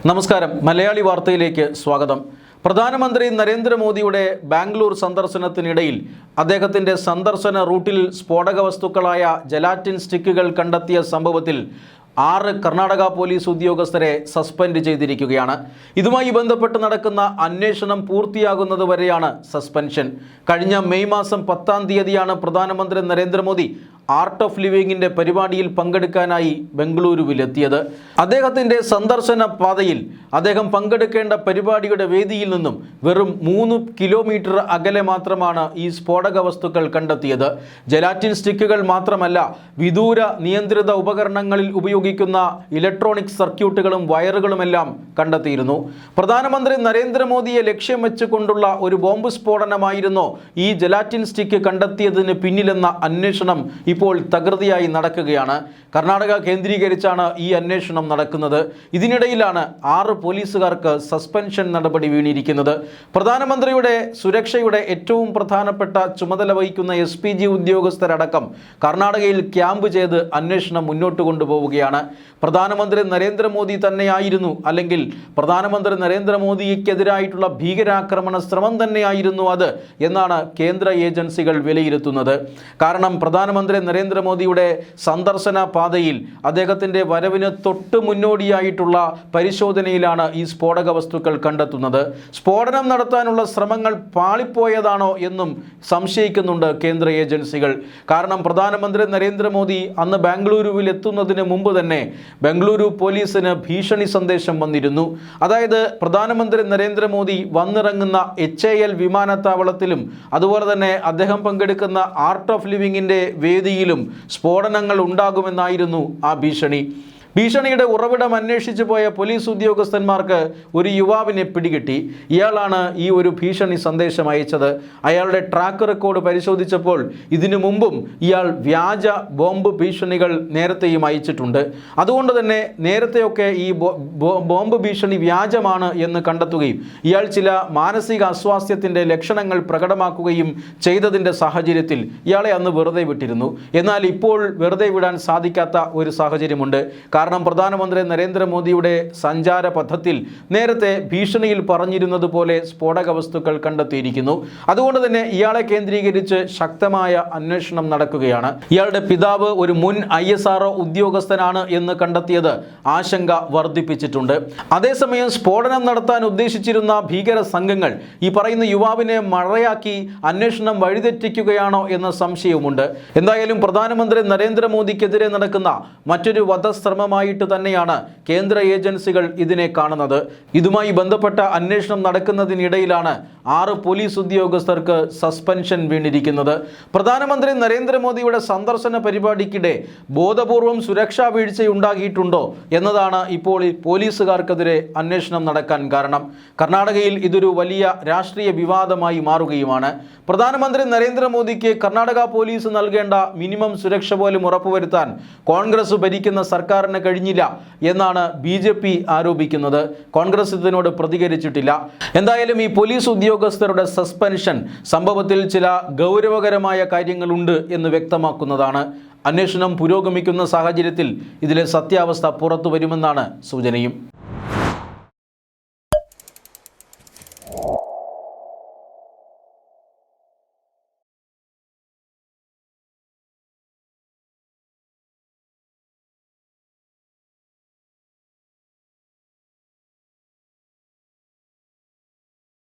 നമസ്കാരം. മലയാളി വാർത്തയിലേക്ക് സ്വാഗതം. പ്രധാനമന്ത്രി നരേന്ദ്രമോദിയുടെ ബാംഗ്ലൂർ സന്ദർശനത്തിനിടയിൽ അദ്ദേഹത്തിൻ്റെ സന്ദർശന റൂട്ടിൽ സ്ഫോടക വസ്തുക്കളായ ജലാറ്റിൻ സ്റ്റിക്കുകൾ കണ്ടെത്തിയ സംഭവത്തിൽ 6 കർണാടക പോലീസ് ഉദ്യോഗസ്ഥരെ സസ്പെൻഡ് ചെയ്തിരിക്കുകയാണ്. ഇതുമായി ബന്ധപ്പെട്ട് നടക്കുന്ന അന്വേഷണം പൂർത്തിയാകുന്നതുവരെയാണ് സസ്പെൻഷൻ. കഴിഞ്ഞ മെയ് മാസം 10-ാം തീയതിയാണ് പ്രധാനമന്ത്രി നരേന്ദ്രമോദി ആർട്ട് ഓഫ് ലിവിങ്ങിൻ്റെ പരിപാടിയിൽ പങ്കെടുക്കാനായി ബംഗളൂരുവിലെത്തിയത്. അദ്ദേഹത്തിൻ്റെ സന്ദർശന പാതയിൽ അദ്ദേഹം പങ്കെടുക്കേണ്ട പരിപാടിയുടെ വേദിയിൽ നിന്നും വെറും 3 കിലോമീറ്റർ അകലെ മാത്രമാണ് ഈ സ്ഫോടക വസ്തുക്കൾ കണ്ടെത്തിയത്. ജലാറ്റിൻ സ്റ്റിക്കുകൾ മാത്രമല്ല, വിദൂര നിയന്ത്രിത ഉപകരണങ്ങളിൽ ഉപയോഗിക്കുന്ന ഇലക്ട്രോണിക് സർക്യൂട്ടുകളും വയറുകളുമെല്ലാം കണ്ടെത്തിയിരുന്നു. പ്രധാനമന്ത്രി നരേന്ദ്രമോദിയെ ലക്ഷ്യം വെച്ചുകൊണ്ടുള്ള ഒരു ബോംബ് സ്ഫോടനമായിരുന്നോ ഈ ജലാറ്റിൻ സ്റ്റിക്ക് കണ്ടെത്തിയതിന് പിന്നിലെന്ന അന്വേഷണം ഇപ്പോൾ തകൃതിയായി നടക്കുകയാണ്. കർണാടക കേന്ദ്രീകരിച്ചാണ് ഈ അന്വേഷണം നടക്കുന്നത്. ഇതിനിടയിലാണ് 6 പോലീസുകാർക്ക് സസ്പെൻഷൻ നടപടി വീണിരിക്കുന്നത്. പ്രധാനമന്ത്രിയുടെ സുരക്ഷയുടെ ഏറ്റവും പ്രധാനപ്പെട്ട ചുമതല വഹിക്കുന്ന SPG ഉദ്യോഗസ്ഥരടക്കം കർണാടകയിൽ ക്യാമ്പ് ചെയ്ത് അന്വേഷണം മുന്നോട്ട് കൊണ്ടുപോവുകയാണ്. പ്രധാനമന്ത്രി നരേന്ദ്രമോദി തന്നെയായിരുന്നു, അല്ലെങ്കിൽ പ്രധാനമന്ത്രി നരേന്ദ്രമോദിക്കെതിരായിട്ടുള്ള ഭീകരാക്രമണ ശ്രമം തന്നെയായിരുന്നു അത് എന്നാണ് കേന്ദ്ര ഏജൻസികൾ വിലയിരുത്തുന്നത്. കാരണം പ്രധാനമന്ത്രി നരേന്ദ്രമോദിയുടെ സന്ദർശന പാതയിൽ അദ്ദേഹത്തിൻ്റെ വരവിന് തൊട്ട് മുന്നോടിയായിട്ടുള്ള പരിശോധനയിലാണ് ഈ സ്ഫോടക വസ്തുക്കൾ കണ്ടെത്തുന്നത്. സ്ഫോടനം നടത്താനുള്ള ശ്രമങ്ങൾ പാളിപ്പോയതാണോ എന്നും സംശയിക്കുന്നുണ്ട് കേന്ദ്ര ഏജൻസികൾ. കാരണം പ്രധാനമന്ത്രി നരേന്ദ്രമോദി അന്ന് ബാംഗ്ലൂരുവിൽ എത്തുന്നതിന് മുമ്പ് തന്നെ ബംഗളൂരു പോലീസിന് ഭീഷണി സന്ദേശം വന്നിരുന്നു. അതായത് പ്രധാനമന്ത്രി നരേന്ദ്രമോദി വന്നിറങ്ങുന്ന HAL വിമാനത്താവളത്തിലും അതുപോലെ തന്നെ അദ്ദേഹം പങ്കെടുക്കുന്ന ആർട്ട് ഓഫ് ലിവിങ്ങിൻ്റെ വേദിയിലും സ്ഫോടനങ്ങൾ ഉണ്ടാകുമെന്നായിരുന്നു ആ ഭീഷണിയുടെ ഉറവിടം അന്വേഷിച്ചു പോയ പോലീസ് ഉദ്യോഗസ്ഥന്മാർക്ക് ഒരു യുവാവിനെ പിടികിട്ടി. ഇയാളാണ് ഈ ഒരു ഭീഷണി സന്ദേശം അയച്ചത്. അയാളുടെ ട്രാക്ക് റെക്കോർഡ് പരിശോധിച്ചപ്പോൾ ഇതിനു മുമ്പും ഇയാൾ വ്യാജ ബോംബ് ഭീഷണികൾ നേരത്തെയും അയച്ചിട്ടുണ്ട്. അതുകൊണ്ട് തന്നെ നേരത്തെയൊക്കെ ഈ ബോംബ് ഭീഷണി വ്യാജമാണ് എന്ന് കണ്ടെത്തുകയും ഇയാൾ ചില മാനസിക അസ്വാസ്ഥ്യത്തിൻ്റെ ലക്ഷണങ്ങൾ പ്രകടമാക്കുകയും ചെയ്തതിൻ്റെ സാഹചര്യത്തിൽ ഇയാളെ അന്ന് വെറുതെ വിട്ടിരുന്നു. എന്നാൽ ഇപ്പോൾ വെറുതെ വിടാൻ സാധിക്കാത്ത ഒരു സാഹചര്യമുണ്ട്. കാരണം പ്രധാനമന്ത്രി നരേന്ദ്രമോദിയുടെ സഞ്ചാര പഥത്തിൽ നേരത്തെ ഭീഷണിയിൽ പറഞ്ഞിരുന്നത് പോലെ സ്ഫോടക വസ്തുക്കൾ കണ്ടെത്തിയിരിക്കുന്നു. അതുകൊണ്ട് തന്നെ ഇയാളെ കേന്ദ്രീകരിച്ച് ശക്തമായ അന്വേഷണം നടക്കുകയാണ്. ഇയാളുടെ പിതാവ് ഒരു മുൻ ISRO ഉദ്യോഗസ്ഥനാണ് എന്ന് കണ്ടെത്തിയത് ആശങ്ക വർദ്ധിപ്പിച്ചിട്ടുണ്ട്. അതേസമയം സ്ഫോടനം നടത്താൻ ഉദ്ദേശിച്ചിരുന്ന ഭീകര സംഘങ്ങൾ ഈ പറയുന്ന യുവാവിനെ മറയാക്കി അന്വേഷണം വഴിതെറ്റിക്കുകയാണോ എന്ന സംശയവുമുണ്ട്. എന്തായാലും പ്രധാനമന്ത്രി നരേന്ദ്രമോദിക്കെതിരെ നടക്കുന്ന മറ്റൊരു വധശ്രമമായിട്ട് തന്നെയാണ് കേന്ദ്ര ഏജൻസികൾ ഇതിനെ കാണുന്നത്. ഇതുമായി ബന്ധപ്പെട്ട അന്വേഷണം നടക്കുന്നതിനിടയിലാണ് 6 പോലീസ് ഉദ്യോഗസ്ഥർക്ക് സസ്പെൻഷൻ വീണിരിക്കുന്നത്. പ്രധാനമന്ത്രി നരേന്ദ്രമോദിയുടെ സന്ദർശന പരിപാടിക്കിടെ ബോധപൂർവം സുരക്ഷാ വീഴ്ചയുണ്ടാകിയിട്ടുണ്ടോ എന്നതാണ് ഇപ്പോൾ പോലീസുകാർക്കെതിരെ അന്വേഷണം നടക്കാൻ കാരണം. കർണാടകയിൽ ഇതൊരു വലിയ രാഷ്ട്രീയ വിവാദമായി മാറുകയുമാണ്. പ്രധാനമന്ത്രി നരേന്ദ്രമോദിക്ക് കർണാടക പോലീസ് നൽകേണ്ട മിനിമം സുരക്ഷ പോലും ഉറപ്പുവരുത്താൻ കോൺഗ്രസ് ഭരിക്കുന്ന സർക്കാരിന് കഴിഞ്ഞില്ല എന്നാണ് BJP ആരോപിക്കുന്നത്. കോൺഗ്രസ് ഇതിനോട് പ്രതികരിച്ചിട്ടില്ല. എന്തായാലും ഈ പോലീസ് ഉദ്യോഗസ്ഥരുടെ സസ്പെൻഷൻ സംഭവത്തിൽ ചില ഗൗരവകരമായ കാര്യങ്ങളുണ്ട് എന്ന് വ്യക്തമാക്കുന്നതാണ്. അന്വേഷണം പുരോഗമിക്കുന്ന സാഹചര്യത്തിൽ ഇതിലെ സത്യാവസ്ഥ പുറത്തു വരുമെന്നാണ് സൂചനയും.